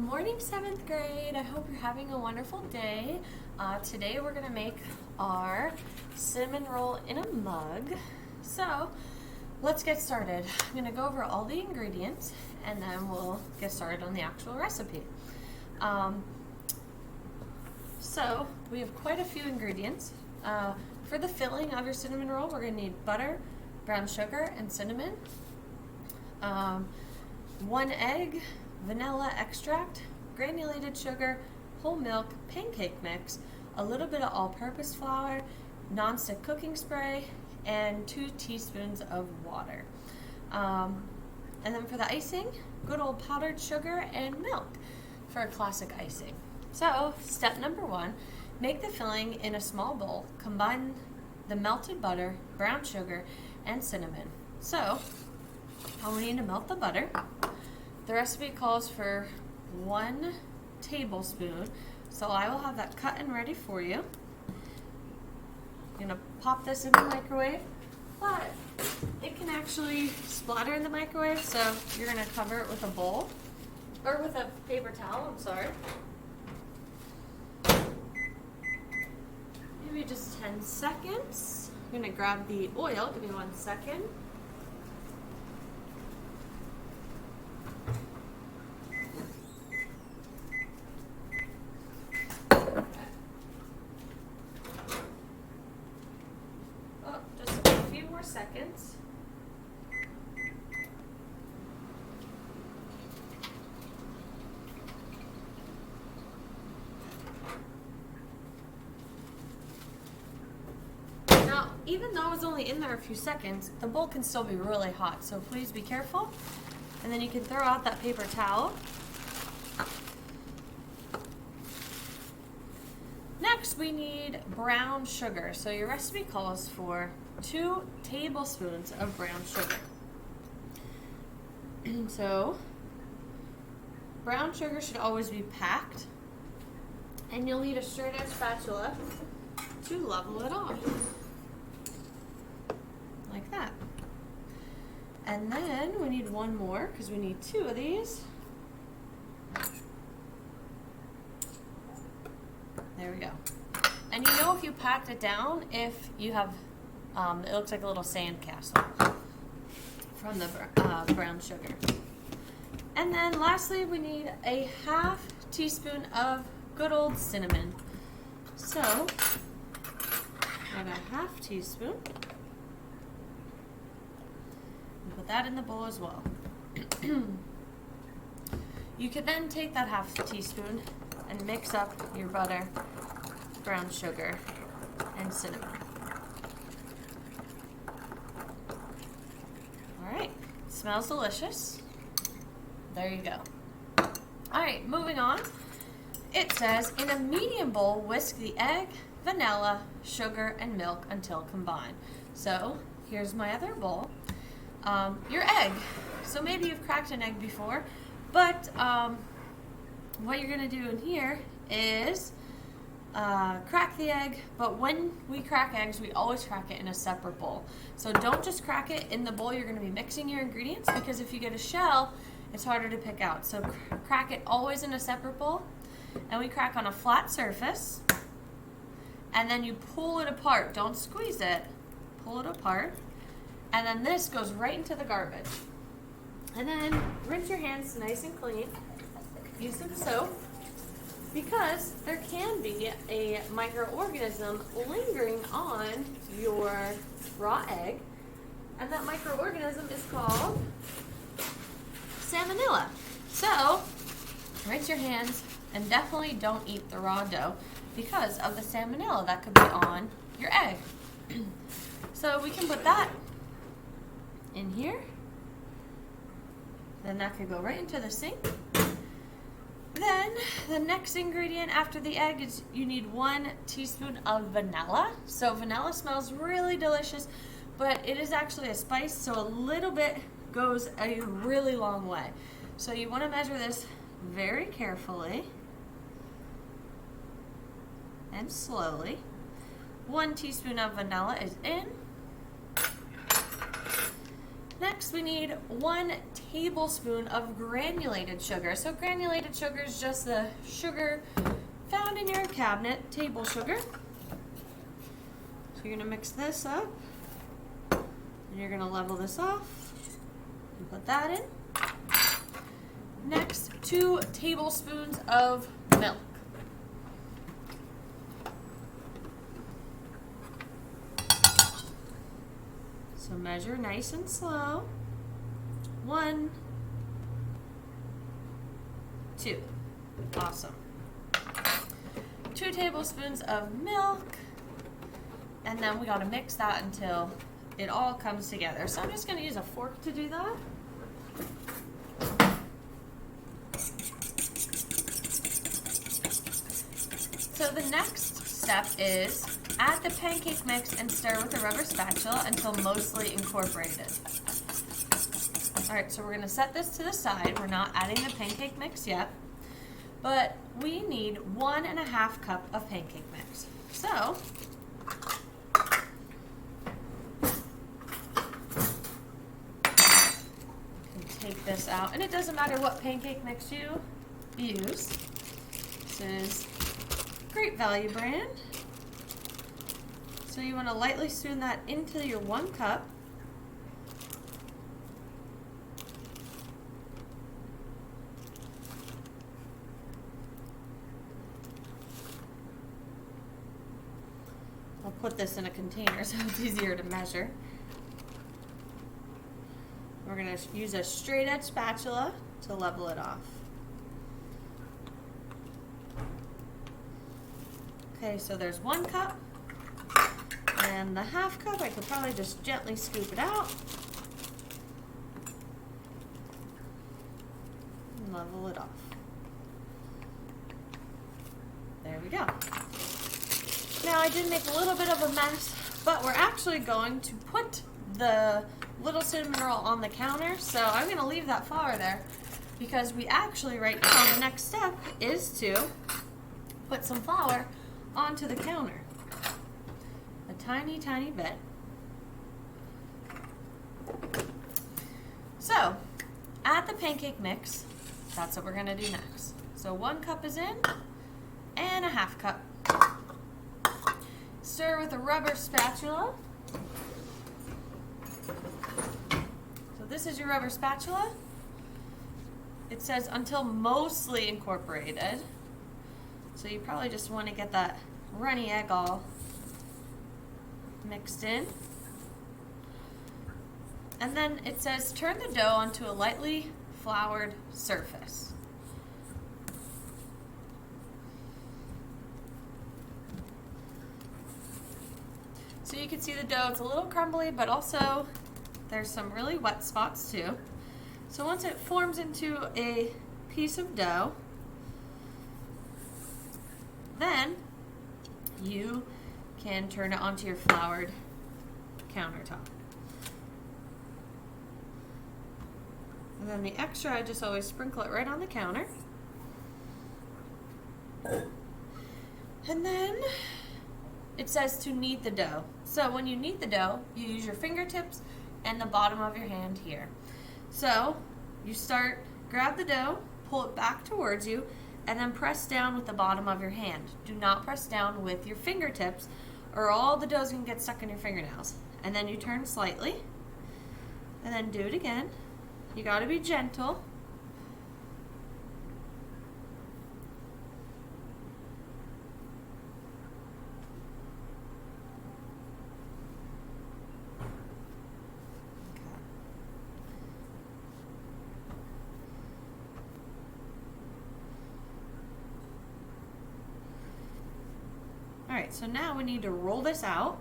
Good morning, 7th grade. I hope you're having a wonderful day. Today we're going to make our cinnamon roll in a mug. So let's get started. I'm going to go over all the ingredients and then we'll get started on the actual recipe. So we have quite a few ingredients. For the filling of your cinnamon roll, we're going to need butter, brown sugar, and cinnamon. 1 egg, vanilla extract, granulated sugar, whole milk, pancake mix, a little bit of all-purpose flour, non-stick cooking spray, and 2 teaspoons of water. And then for the icing, good old powdered sugar and milk for a classic icing. So, step number 1, make the filling in a small bowl. Combine the melted butter, brown sugar, and cinnamon. So, I'll need to melt the butter. The recipe calls for 1 tablespoon, so I will have that cut and ready for you. I'm gonna pop this in the microwave, but it can actually splatter in the microwave, so you're gonna cover it with a bowl, or with a paper towel, I'm sorry. Maybe just 10 seconds. I'm gonna grab the oil, give me 1 second. Seconds. Now, even though it's only in there a few seconds, the bowl can still be really hot, so please be careful. And then you can throw out that paper towel. Next, we need brown sugar. So your recipe calls for 2 tablespoons of brown sugar. So, brown sugar should always be packed, and you'll need a straight edge spatula to level it off, like that. And then we need 1 more, because we need 2 of these. There we go. And you know if you packed it down, if you have it looks like a little sandcastle from the brown sugar. And then lastly, we need a 1/2 teaspoon of good old cinnamon. So, I have a 1/2 teaspoon. And put that in the bowl as well. You could then take that 1/2 teaspoon and mix up your butter, brown sugar, and cinnamon. Smells delicious. There you go. Alright, moving on. It says, in a medium bowl, whisk the egg, vanilla, sugar, and milk until combined. So, here's my other bowl. Your egg. So maybe you've cracked an egg before, but what you're going to do in here is crack the egg, but when we crack eggs, we always crack it in a separate bowl. So don't just crack it in the bowl you're going to be mixing your ingredients, because if you get a shell, it's harder to pick out. So crack it always in a separate bowl, and we crack on a flat surface, and then you pull it apart. Don't squeeze it. Pull it apart, and then this goes right into the garbage. And then rinse your hands nice and clean. Use some soap, because there can be a microorganism lingering on your raw egg, and that microorganism is called salmonella. So, rinse your hands and definitely don't eat the raw dough because of the salmonella that could be on your egg. So we can put that in here. Then that could go right into the sink. Then, the next ingredient after the egg is you need 1 teaspoon of vanilla. So vanilla smells really delicious, but it is actually a spice, so a little bit goes a really long way. So you want to measure this very carefully and slowly. 1 teaspoon of vanilla is in. Next, we need 1 tablespoon of granulated sugar. So granulated sugar is just the sugar found in your cabinet, table sugar. So you're gonna mix this up, and you're gonna level this off and put that in. Next, 2 tablespoons of milk. So measure nice and slow. 1, 2. Awesome. 2 tablespoons of milk. And then we gotta mix that until it all comes together. So I'm just gonna use a fork to do that. So the next step is add the pancake mix and stir with a rubber spatula until mostly incorporated. Alright, so we're gonna set this to the side. We're not adding the pancake mix yet, but we need 1.5 cup of pancake mix. So, take this out, and it doesn't matter what pancake mix you use. This is Great Value brand. So you want to lightly spoon that into your 1 cup. I'll put this in a container so it's easier to measure. We're going to use a straight edge spatula to level it off. Okay, so there's 1 cup, and the 1/2 cup I could probably just gently scoop it out and level it off. There we go. Now I did make a little bit of a mess, but we're actually going to put the little cinnamon roll on the counter, so I'm going to leave that flour there because we actually right now the next step is to put some flour onto the counter. A tiny, tiny bit. So, add the pancake mix. That's what we're going to do next. So 1 cup is in, and a 1/2 cup. Stir with a rubber spatula. So this is your rubber spatula. It says until mostly incorporated. So you probably just want to get that runny egg all mixed in. And then it says turn the dough onto a lightly floured surface. So you can see the dough, it's a little crumbly, but also there's some really wet spots too. So once it forms into a piece of dough, then you can turn it onto your floured countertop. And then the extra, I just always sprinkle it right on the counter. And then it says to knead the dough. So when you knead the dough, you use your fingertips and the bottom of your hand here. So you grab the dough, pull it back towards you, and then press down with the bottom of your hand. Do not press down with your fingertips or all the dough's gonna get stuck in your fingernails. And then you turn slightly, and then do it again. You gotta be gentle. Alright, so now we need to roll this out.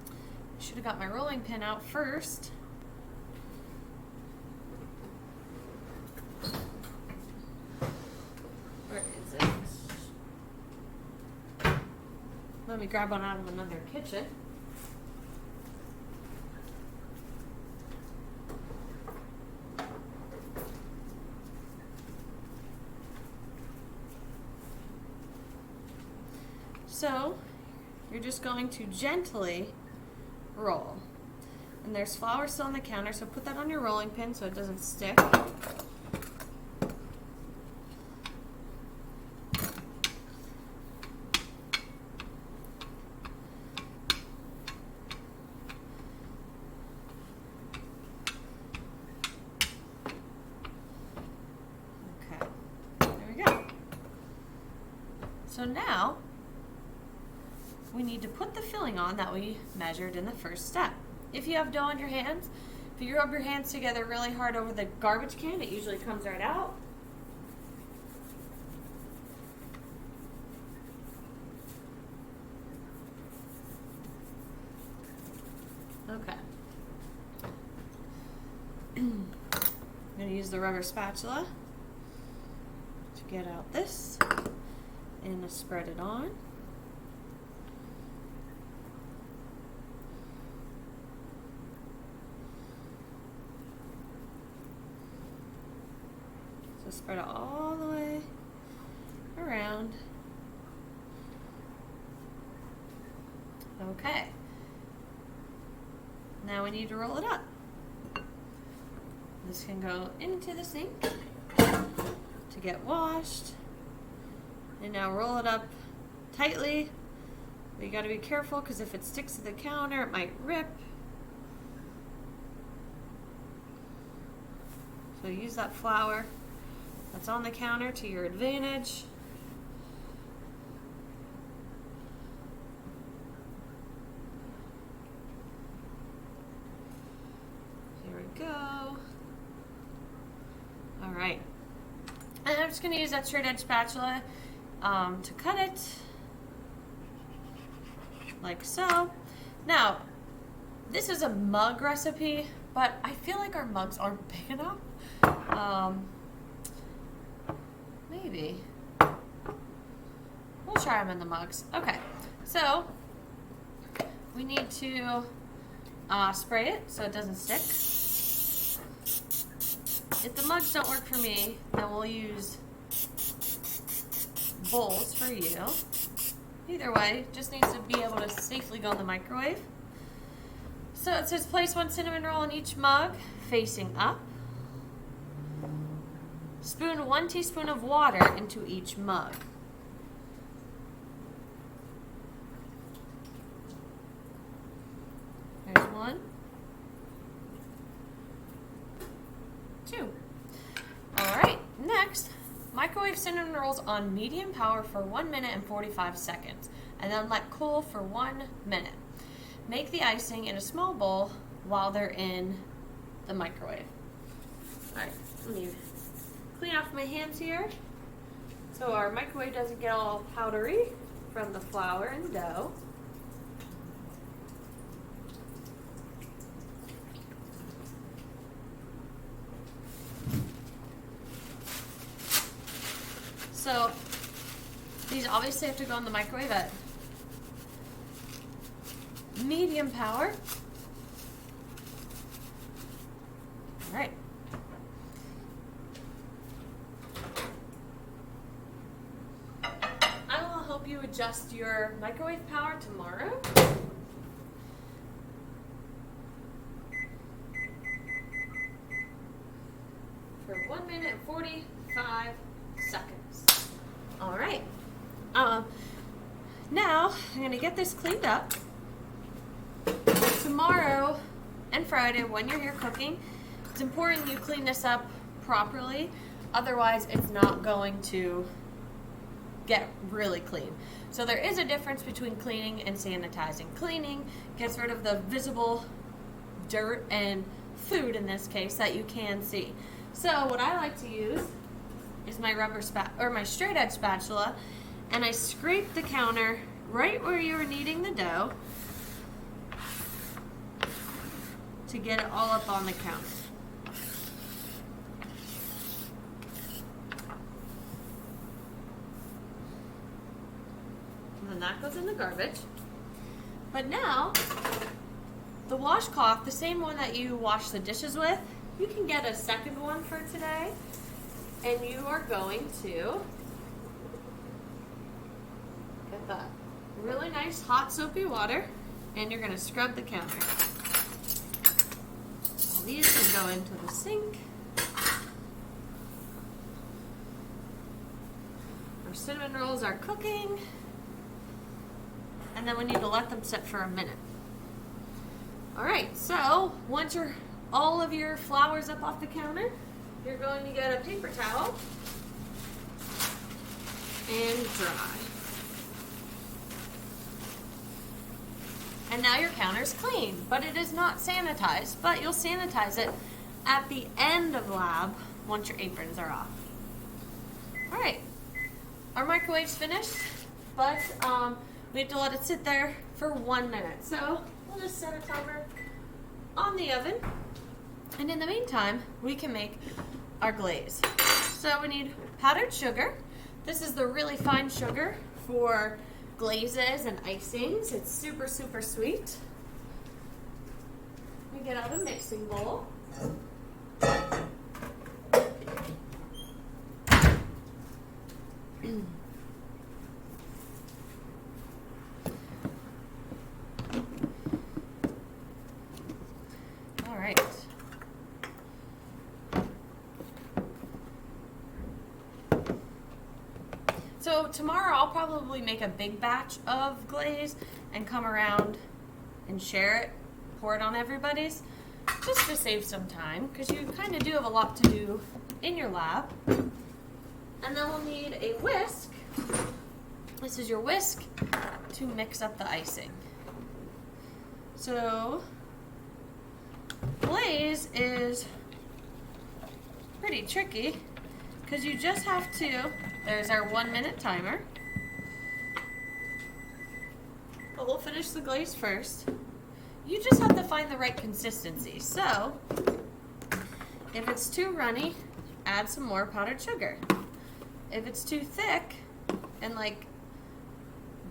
I should have got my rolling pin out first. Where is it? Let me grab one out of another kitchen. So, you're just going to gently roll. And there's flour still on the counter, so put that on your rolling pin so it doesn't stick. Okay, there we go. So now, we need to put the filling on that we measured in the first step. If you have dough on your hands, if you rub your hands together really hard over the garbage can, it usually comes right out. Okay. I'm going to use the rubber spatula to get out this and spread it on. So spread it all the way around. Okay. Now we need to roll it up. This can go into the sink to get washed. And now roll it up tightly. But you gotta be careful because if it sticks to the counter, it might rip. So use that flour that's on the counter to your advantage. Here we go. All right. And I'm just going to use that straight edge spatula to cut it like so. Now, this is a mug recipe, but I feel like our mugs aren't big enough. Maybe. We'll try them in the mugs. Okay, so we need to spray it so it doesn't stick. If the mugs don't work for me, then we'll use bowls for you. Either way, just needs to be able to safely go in the microwave. So it says place 1 cinnamon roll in each mug, facing up. Spoon 1 teaspoon of water into each mug. There's 1, 2. All right, next, microwave cinnamon rolls on medium power for 1 minute and 45 seconds, and then let cool for 1 minute. Make the icing in a small bowl while they're in the microwave. All right, let me clean off my hands here so our microwave doesn't get all powdery from the flour and dough. So these obviously have to go in the microwave at medium power. All right. I will help you adjust your microwave power tomorrow. For 1 minute and 45 seconds. All right. Now I'm gonna get this cleaned up. Tomorrow and Friday, when you're here cooking, it's important you clean this up properly. Otherwise, it's not going to get really clean. So there is a difference between cleaning and sanitizing. Cleaning gets rid of the visible dirt and food, in this case, that you can see. So what I like to use is my my straight edge spatula, and I scrape the counter right where you were kneading the dough to get it all up on the counter. And then that goes in the garbage. But now, the washcloth, the same one that you wash the dishes with, you can get a second one for today. And you are going to get that really nice hot soapy water, and you're going to scrub the counter. these can go into the sink. Our cinnamon rolls are cooking. And then we need to let them sit for a minute. Alright, so once all of your flour's up off the counter, you're going to get a paper towel and dry. And now your counter's clean, but it is not sanitized, but you'll sanitize it at the end of lab once your aprons are off. Alright, our microwave's finished, but we have to let it sit there for 1 minute. So we'll just set a timer on the oven, and in the meantime, we can make our glaze. So we need powdered sugar. This is the really fine sugar for glazes and icings. It's super, super sweet. We get out a mixing bowl. All right. So tomorrow I'll probably make a big batch of glaze and come around and share it, pour it on everybody's, just to save some time, because you kind of do have a lot to do in your lab. And then we'll need a whisk. This is your whisk to mix up the icing. So glaze is pretty tricky, because you just have to, there's our 1 minute timer. But we'll finish the glaze first. You just have to find the right consistency. So if it's too runny, add some more powdered sugar. If it's too thick and like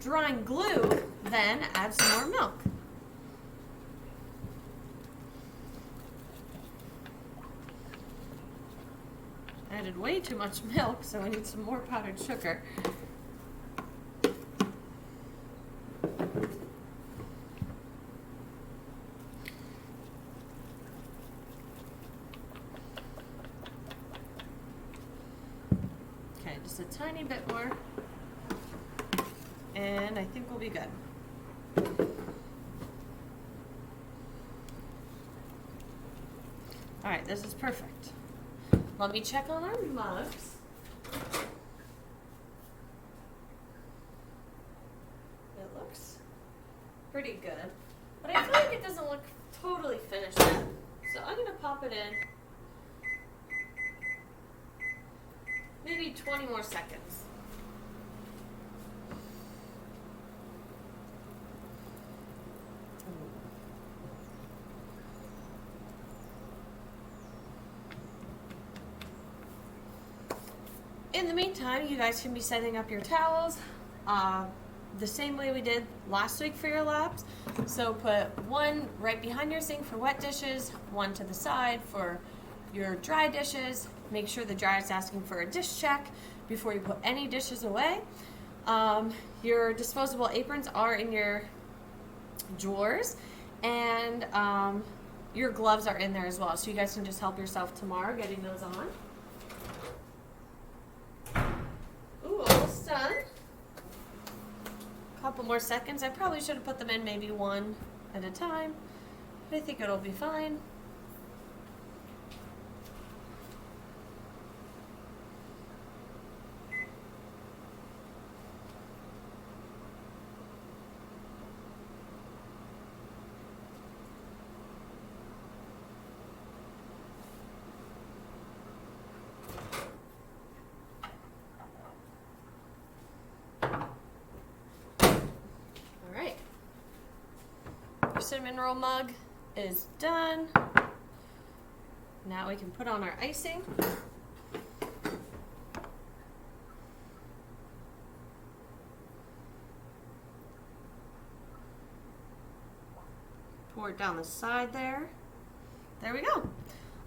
drawing glue, then add some more milk. I added way too much milk, so we need some more powdered sugar. Okay, just a tiny bit more, and I think we'll be good. All right, this is perfect. Let me check on our mugs. It looks pretty good, but I feel like it doesn't look totally finished yet. So I'm gonna pop it in. Maybe 20 more seconds. In the meantime, you guys can be setting up your towels the same way we did last week for your labs. So put one right behind your sink for wet dishes, one to the side for your dry dishes. Make sure the dryer is asking for a dish check before you put any dishes away. Your disposable aprons are in your drawers, and your gloves are in there as well. So you guys can just help yourself tomorrow getting those on. Ooh, almost done. Couple more seconds. I probably should have put them in maybe one at a time, but I think it'll be fine. Our cinnamon roll mug is done. Now we can put on our icing. Pour it down the side there. There we go.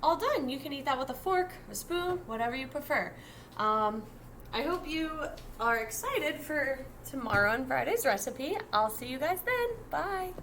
All done. You can eat that with a fork, a spoon, whatever you prefer. I hope you are excited for tomorrow and Friday's recipe. I'll see you guys then. Bye.